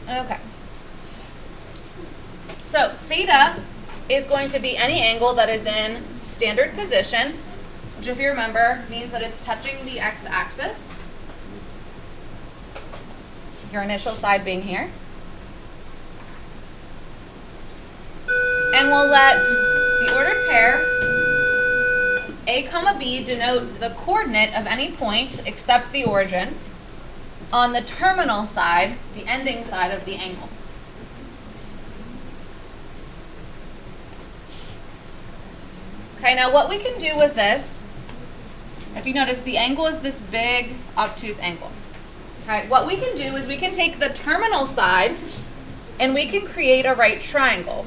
Okay. So theta is going to be any angle that is in standard position, which if you remember means that it's touching the x-axis. Your initial side being here. And we'll let the ordered pair A comma B denote the coordinate of any point except the origin on the terminal side, the ending side of the angle. Okay, now what we can do with this, if you notice the angle is this big obtuse angle. Okay, what we can do is we can take the terminal side and we can create a right triangle.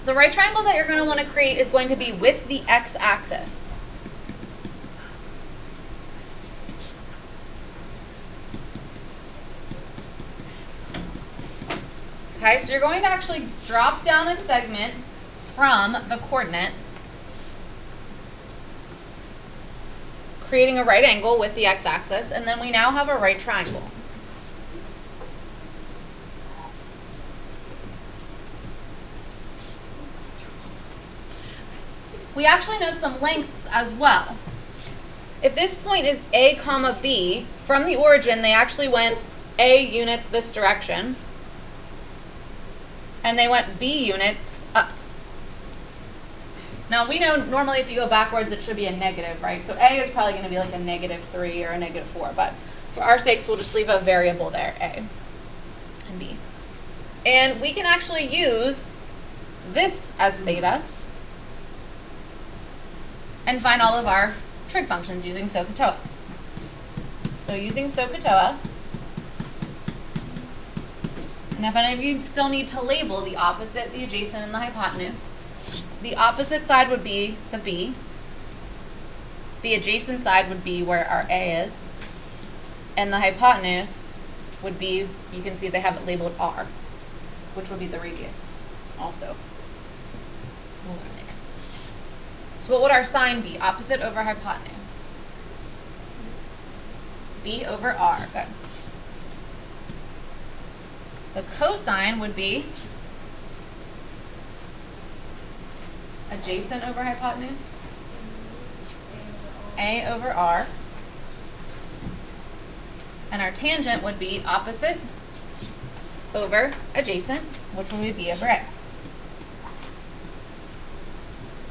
The right triangle that you're going to want to create is going to be with the x-axis. Okay, so you're going to actually drop down a segment from the coordinate, creating a right angle with the x-axis, and then we now have a right triangle. We actually know some lengths as well. If this point is A comma B, from the origin they actually went A units this direction, and they went B units up. Now we know normally if you go backwards it should be a negative, right? So A is probably going to be like a -3 or a -4, but for our sakes we'll just leave a variable there, A and B. And we can actually use this as theta and find all of our trig functions using SOHCAHTOA. So using SOHCAHTOA, and if any of you still need to label the opposite, the adjacent, and the hypotenuse, the opposite side would be the B, the adjacent side would be where our A is, and the hypotenuse would be, you can see they have it labeled R, which would be the radius also. So what would our sign be? Opposite over hypotenuse. B over R. Good. The cosine would be adjacent over hypotenuse. A over R. And our tangent would be opposite over adjacent, which would be B over A.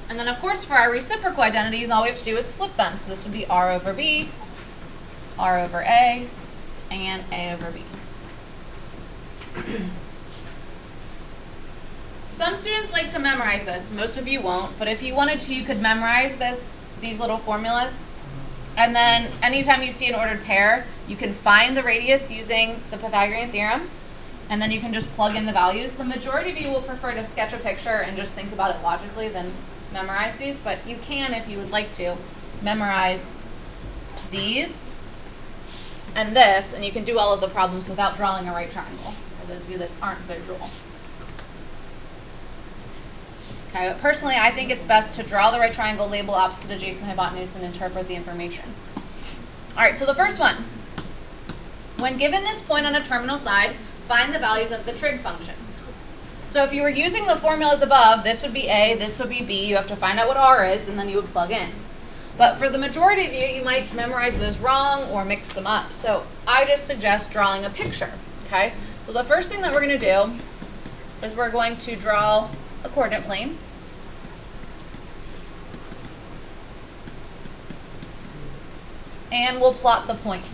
And then, of course, for our reciprocal identities, all we have to do is flip them. So this would be R over B, R over A, and A over B. Some students like to memorize this. Most of you won't, but if you wanted to, you could memorize these little formulas. And then anytime you see an ordered pair, you can find the radius using the Pythagorean theorem, and then you can just plug in the values. The majority of you will prefer to sketch a picture and just think about it logically than memorize these, but you can, if you would like to, memorize these and this, and you can do all of the problems without drawing a right triangle, for those of you that aren't visual. Okay, but personally, I think it's best to draw the right triangle, label opposite, adjacent, hypotenuse, and interpret the information. All right, so the first one. When given this point on a terminal side, find the values of the trig functions. So if you were using the formulas above, this would be A, this would be B. You have to find out what R is, and then you would plug in. But for the majority of you, you might memorize those wrong or mix them up. So I just suggest drawing a picture, okay? So the first thing that we're going to do is we're going to draw a coordinate plane. And we'll plot the point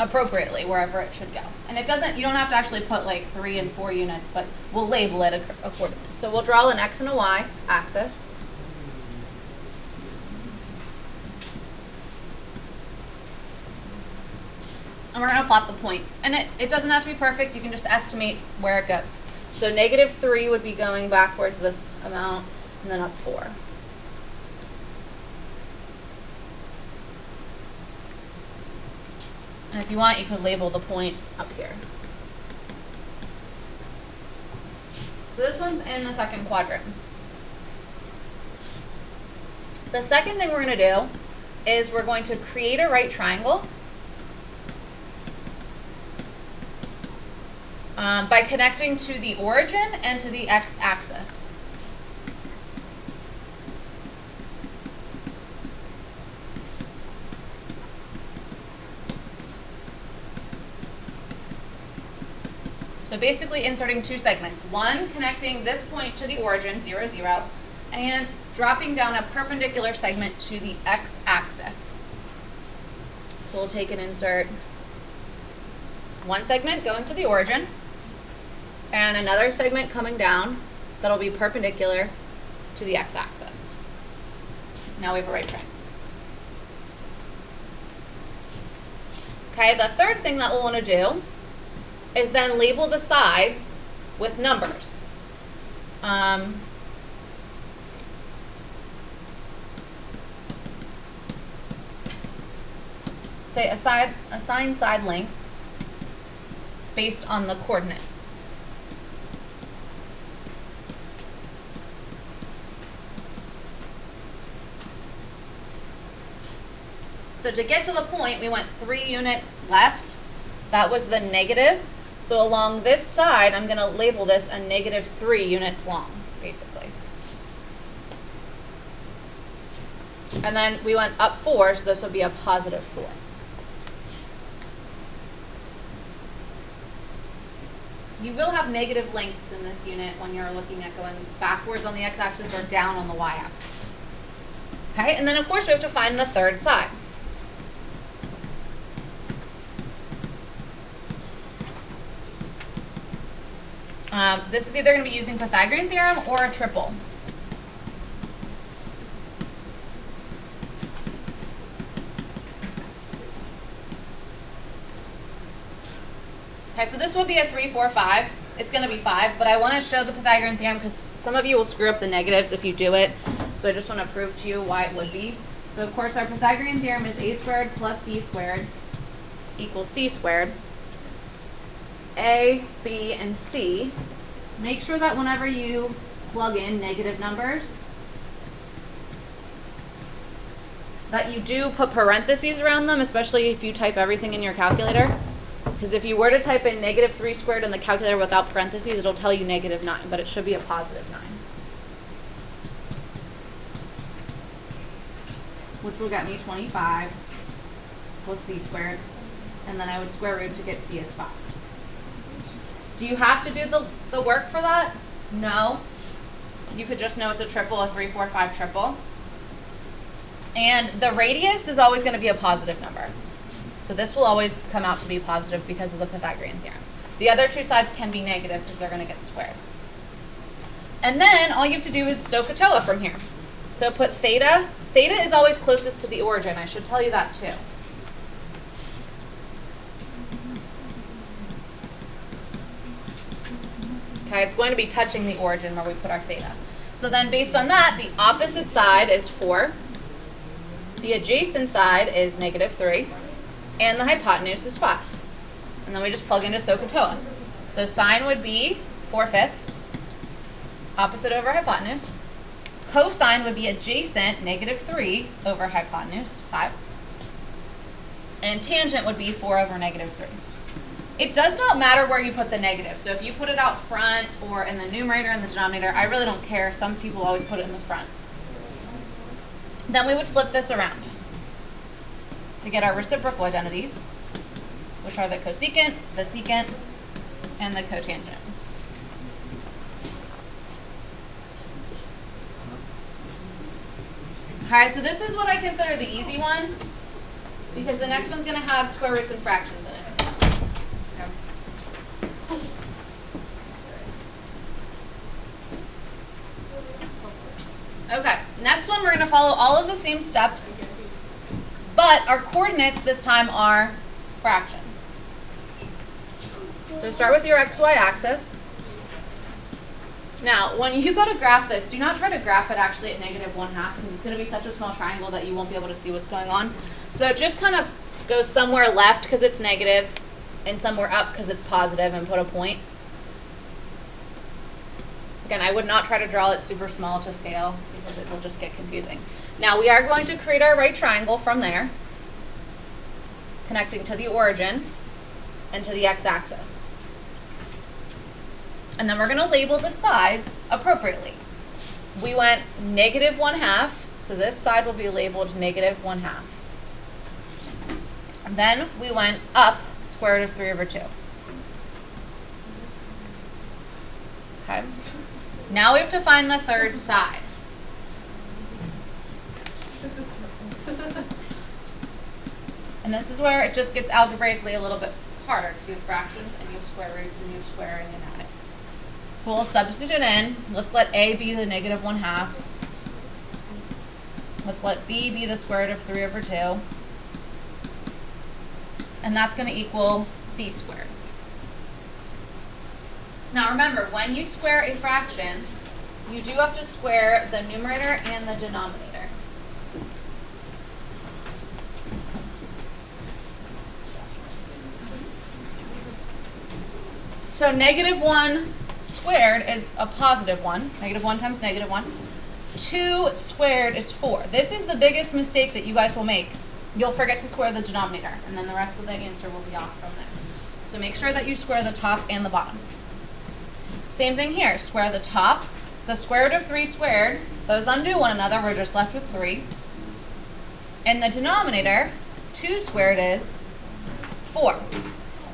appropriately wherever it should go. And it doesn't, you don't have to actually put like 3 and 4 units, but we'll label it accordingly. So we'll draw an X and a Y axis. And we're going to plot the point. And it doesn't have to be perfect, you can just estimate where it goes. So -3 would be going backwards this amount, and then up 4. And if you want, you could label the point up here. So this one's in the second quadrant. The second thing we're going to do is we're going to create a right triangle by connecting to the origin and to the x-axis. So basically inserting two segments, one connecting this point to the origin, 0, 0, and dropping down a perpendicular segment to the x-axis. So we'll take and insert one segment going to the origin, and another segment coming down that'll be perpendicular to the x-axis. Now we have a right triangle. Okay, the third thing that we'll want to do is then label the sides with numbers. Say assign side lengths based on the coordinates. So to get to the point, we went 3 units left. That was the negative. So along this side, I'm going to label this a -3 units long, basically. And then we went up 4, so this would be a +4. You will have negative lengths in this unit when you're looking at going backwards on the x-axis or down on the y-axis. Okay, and then of course we have to find the third side. This is either going to be using Pythagorean theorem or a triple. Okay, so this would be a 3, 4, 5. It's going to be 5, but I want to show the Pythagorean theorem because some of you will screw up the negatives if you do it. So I just want to prove to you why it would be. So of course our Pythagorean theorem is a squared plus b squared equals c squared. A, B, and C. Make sure that whenever you plug in negative numbers, that you do put parentheses around them, especially if you type everything in your calculator. Because if you were to type in -3 squared in the calculator without parentheses, it'll tell you -9, but it should be a +9. Which will get me 25 plus c squared, and then I would square root to get c is 5. Do you have to do the work for that? No. You could just know it's a triple, a 3, 4, 5 triple. And the radius is always going to be a positive number. So this will always come out to be positive because of the Pythagorean theorem. The other two sides can be negative because they're going to get squared. And then all you have to do is SOHCAHTOA from here. So put theta. Theta is always closest to the origin. I should tell you that too. Okay, it's going to be touching the origin where we put our theta. So then based on that, the opposite side is 4, the adjacent side is -3, and the hypotenuse is 5. And then we just plug into SOHCAHTOA. So sine would be 4/5, opposite over hypotenuse. Cosine would be adjacent, -3 over hypotenuse, 5. And tangent would be 4 over -3. It does not matter where you put the negative. So if you put it out front or in the numerator and the denominator, I really don't care. Some people always put it in the front. Then we would flip this around to get our reciprocal identities, which are the cosecant, the secant, and the cotangent. Okay, so this is what I consider the easy one, because the next one's going to have square roots and fractions in it. Okay, next one we're going to follow all of the same steps, but our coordinates this time are fractions. So start with your xy axis. Now, when you go to graph this, do not try to graph it actually at -1/2 because it's going to be such a small triangle that you won't be able to see what's going on. So just kind of go somewhere left because it's negative and somewhere up because it's positive and put a point. Again, I would not try to draw it super small to scale because it will just get confusing. Now we are going to create our right triangle from there, connecting to the origin and to the x-axis. And then we're going to label the sides appropriately. We went -1/2, so this side will be labeled -1/2. And then we went up √3/2. Okay. Now we have to find the third side. And this is where it just gets algebraically a little bit harder because you have fractions and you have square roots and you have squaring and adding. So we'll substitute it in. Let's let A be the -1/2. Let's let B be the √3/2. And that's going to equal c². Now remember, when you square a fraction, you do have to square the numerator and the denominator. So -1² is a positive 1. -1 times -1. 2 squared is 4. This is the biggest mistake that you guys will make. You'll forget to square the denominator, and then the rest of the answer will be off from there. So make sure that you square the top and the bottom. Same thing here. Square the top. The square root of 3 squared, those undo one another. We're just left with 3. And the denominator, 2 squared is 4.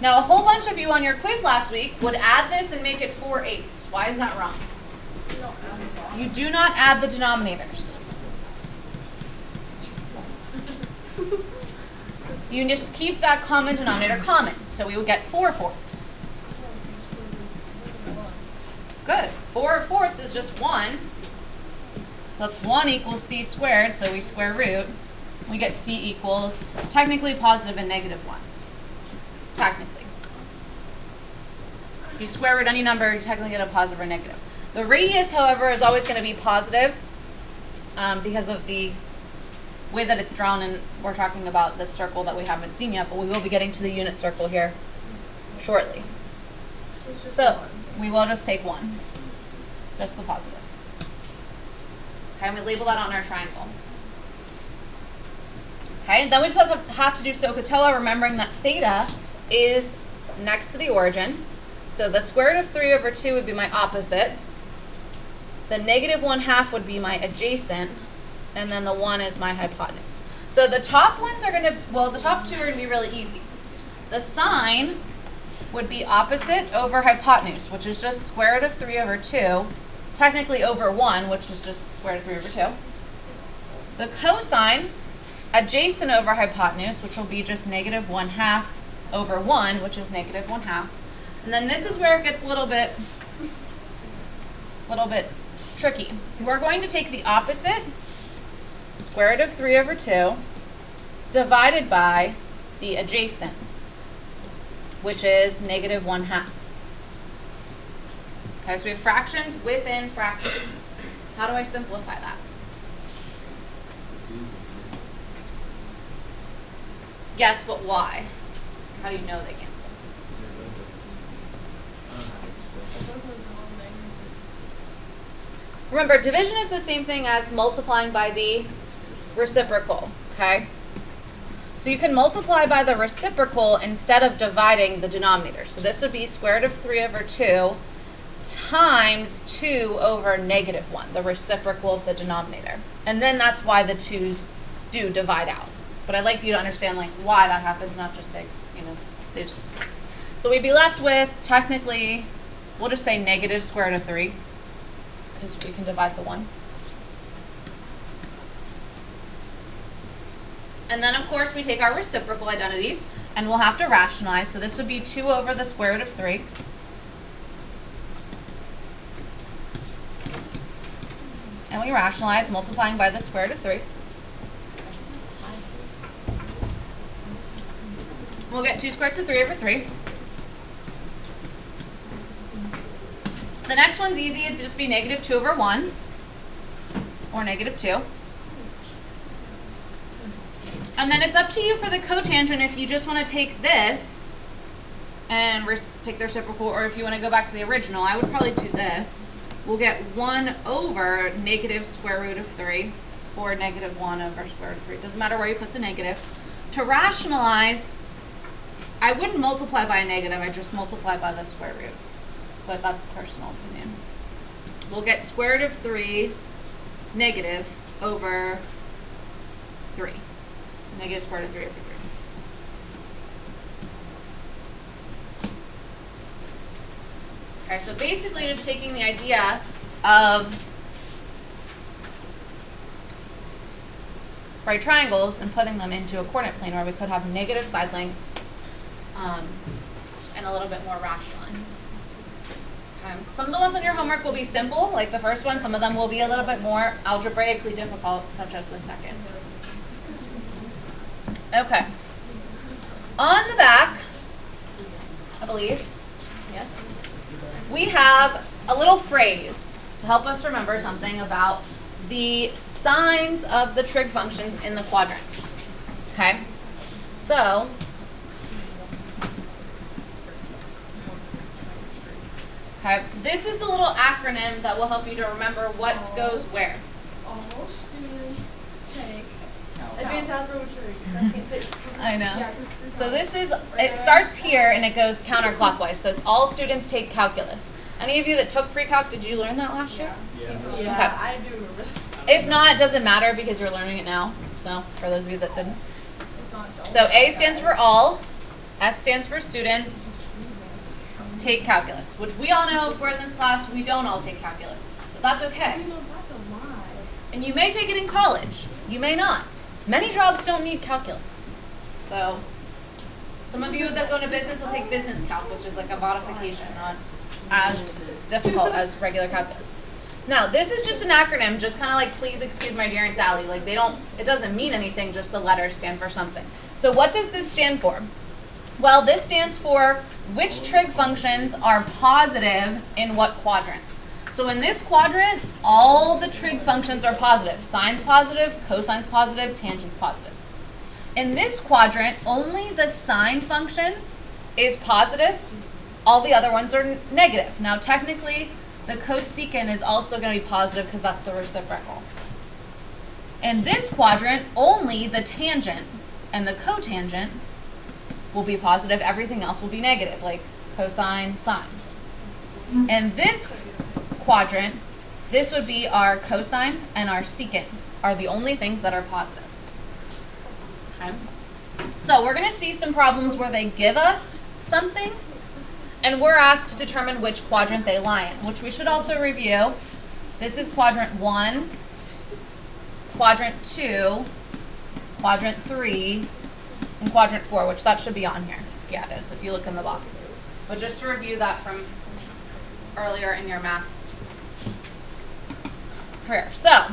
Now, a whole bunch of you on your quiz last week would add this and make it 4/8. Why is that wrong? You do not add the denominators. You just keep that common denominator common. So we would get 4/4. Good. 4/4 is just 1. So that's 1 equals c², so we square root. We get c equals technically positive and -1. Technically. If you square root any number, you technically get a positive or negative. The radius, however, is always going to be positive because of the way that it's drawn, and we're talking about this circle that we haven't seen yet, but we will be getting to the unit circle here shortly. So we will just take 1, just the positive. Okay, and we label that on our triangle. Okay, and then we just have to do SOHCAHTOA, remembering that theta is next to the origin. So the square root of 3/2 would be my opposite. The -1/2 would be my adjacent. And then the 1 is my hypotenuse. So the top ones are going to, well, the top 2 are going to be really easy. The sine would be opposite over hypotenuse, which is just square root of 3/2, technically over 1, which is just square root of 3/2. The cosine, adjacent over hypotenuse, which will be just -1/2 over 1, which is -1/2. And then this is where it gets a little bit tricky. We're going to take the opposite, square root of 3/2, divided by the adjacent, which is -1/2. Okay, so we have fractions within fractions. How do I simplify that? Yes, but why? How do you know they can't split? Remember, division is the same thing as multiplying by the reciprocal, okay? So you can multiply by the reciprocal instead of dividing the denominator. So this would be square root of 3/2 times 2 over -1, the reciprocal of the denominator. And then that's why the 2's do divide out. But I'd like you to understand like why that happens, not just say, you know, they just. So we'd be left with, technically, we'll just say negative square root of 3, because we can divide the 1. And then, of course, we take our reciprocal identities, and we'll have to rationalize. So this would be 2 over the square root of 3. And we rationalize, multiplying by the square root of 3. We'll get 2 squared to 3/3. The next one's easy. It'd just be -2/1, or -2. And then it's up to you for the cotangent if you just want to take this and take the reciprocal, or if you want to go back to the original. I would probably do this. we'll get 1 over negative square root of 3, or negative 1 over square root of 3. It doesn't matter where you put the negative. To rationalize, I wouldn't multiply by a negative, I just multiply by the square root. But that's personal opinion. We'll get square root of 3 negative over 3. So negative square root of 3 over 3. Okay, so basically just taking the idea of right triangles and putting them into a coordinate plane where we could have negative side lengths and a little bit more rationalized. Okay. Some of the ones on your homework will be simple, like the first one. Some of them will be a little bit more algebraically difficult, such as the second. Okay. On the back, I believe, yes, we have a little phrase to help us remember something about the signs of the trig functions in the quadrants. Okay? So, okay, this is the little acronym that will help you to remember what goes where. All students take Advanced Algebra Trig. I know. So this is, it starts here and it goes counterclockwise. So it's all students take calculus. Any of you that took pre-calc, did you learn that last year? Yeah, Okay. I do remember that. If not, it doesn't matter because you're learning it now. So for those of you that didn't. So A stands for all, S stands for students take calculus, which we all know if we're in this class, we don't all take calculus. But that's okay. And you may take it in college. You may not. Many jobs don't need calculus. So some of you that go into business will take business calc, which is like a modification, not as difficult as regular calculus. Now, this is just an acronym, just kind of like, please excuse my dear Aunt Sally. Like, it doesn't mean anything, just the letters stand for something. So what does this stand for? Well, this stands for which trig functions are positive in what quadrant. So in this quadrant, all the trig functions are positive. Sine's positive, cosine's positive, tangent's positive. In this quadrant, only the sine function is positive. All the other ones are negative. Now, technically, the cosecant is also going to be positive because that's the reciprocal. In this quadrant, only the tangent and the cotangent will be positive. Everything else will be negative, like cosine, sine. In this quadrant, this would be our cosine and our secant are the only things that are positive. Okay. So we're going to see some problems where they give us something and we're asked to determine which quadrant they lie in, which we should also review. This is quadrant 1, quadrant 2, quadrant 3, and quadrant 4, which that should be on here. Yeah, it is, if you look in the boxes. But just to review that from earlier in your math career. So,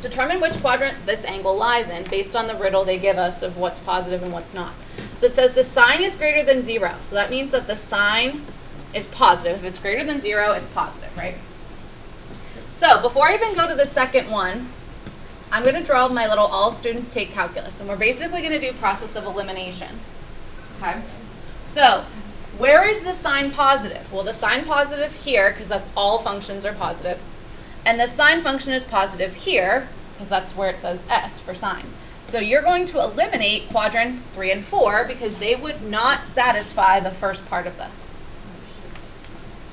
determine which quadrant this angle lies in based on the riddle they give us of what's positive and what's not. So it says the sine is greater than 0. So that means that the sine is positive. If it's greater than 0, it's positive, right? So before I even go to the second one, I'm going to draw my little all students take calculus. And we're basically going to do process of elimination. Okay? So where is the sine positive? Well, the sine positive here, because that's all functions are positive. And the sine function is positive here, because that's where it says S for sine. So you're going to eliminate quadrants 3 and 4 because they would not satisfy the first part of this.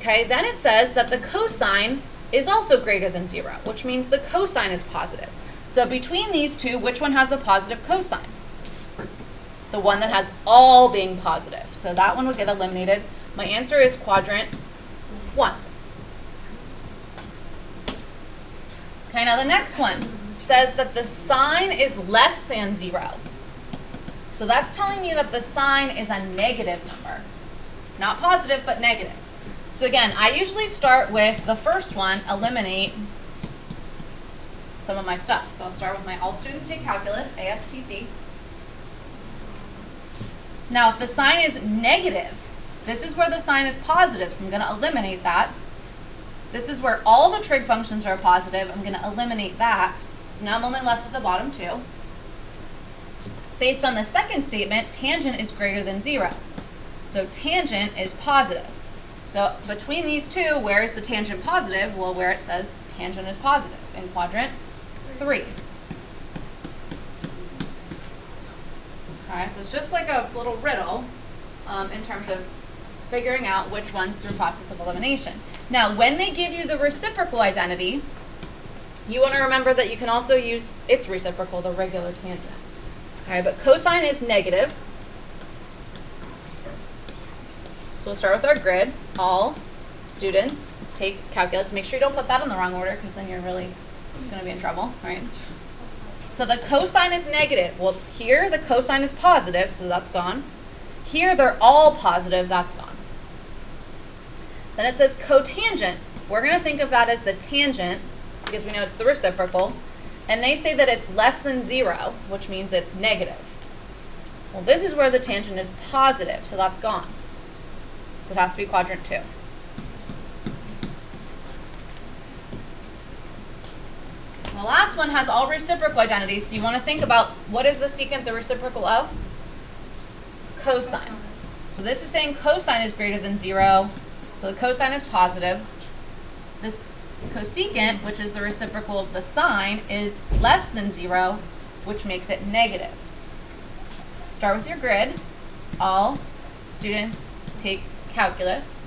Okay, then it says that the cosine is also greater than 0, which means the cosine is positive. So between these two, which one has a positive cosine? The one that has all being positive. So that one would get eliminated. My answer is quadrant 1. Okay, now the next one says that the sine is less than 0. So that's telling me that the sine is a negative number. Not positive, but negative. So again, I usually start with the first one, eliminate some of my stuff. So I'll start with my all students take calculus, ASTC. Now if the sine is negative, this is where the sine is positive, so I'm going to eliminate that. This is where all the trig functions are positive. I'm going to eliminate that. So now I'm only left with the bottom two. Based on the second statement, tangent is greater than 0. So tangent is positive. So between these two, where is the tangent positive? Well, where it says tangent is positive, in quadrant 3. Alright, so it's just like a little riddle in terms of figuring out which ones through process of elimination. Now, when they give you the reciprocal identity, you want to remember that you can also use its reciprocal, the regular tangent. Okay, but cosine is negative. So we'll start with our grid. All students take calculus. Make sure you don't put that in the wrong order, because then you're really going to be in trouble, right? So the cosine is negative. Well, here the cosine is positive, so that's gone. Here they're all positive, that's gone. Then it says cotangent. We're going to think of that as the tangent, because we know it's the reciprocal. And they say that it's less than 0, which means it's negative. Well, this is where the tangent is positive, so that's gone. So it has to be quadrant 2. The last one has all reciprocal identities, so you want to think about what is the secant the reciprocal of? Cosine. So this is saying cosine is greater than 0, so the cosine is positive. This cosecant, which is the reciprocal of the sine, is less than 0, which makes it negative. Start with your grid. All students take calculus.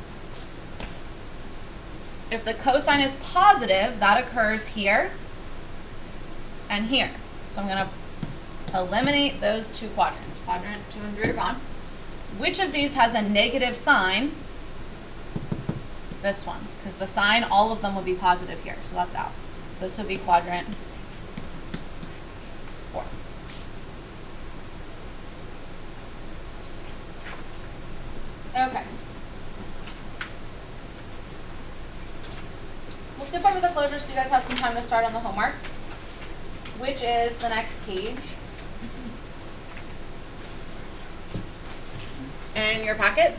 If the cosine is positive, that occurs here and here. So I'm going to eliminate those two quadrants. Quadrant 2 and 3 are gone. Which of these has a negative sign? This one, because the sign, all of them will be positive here, so that's out. So this would be quadrant 4. Okay. We'll skip over the closures so you guys have some time to start on the homework, which is the next page in your packet.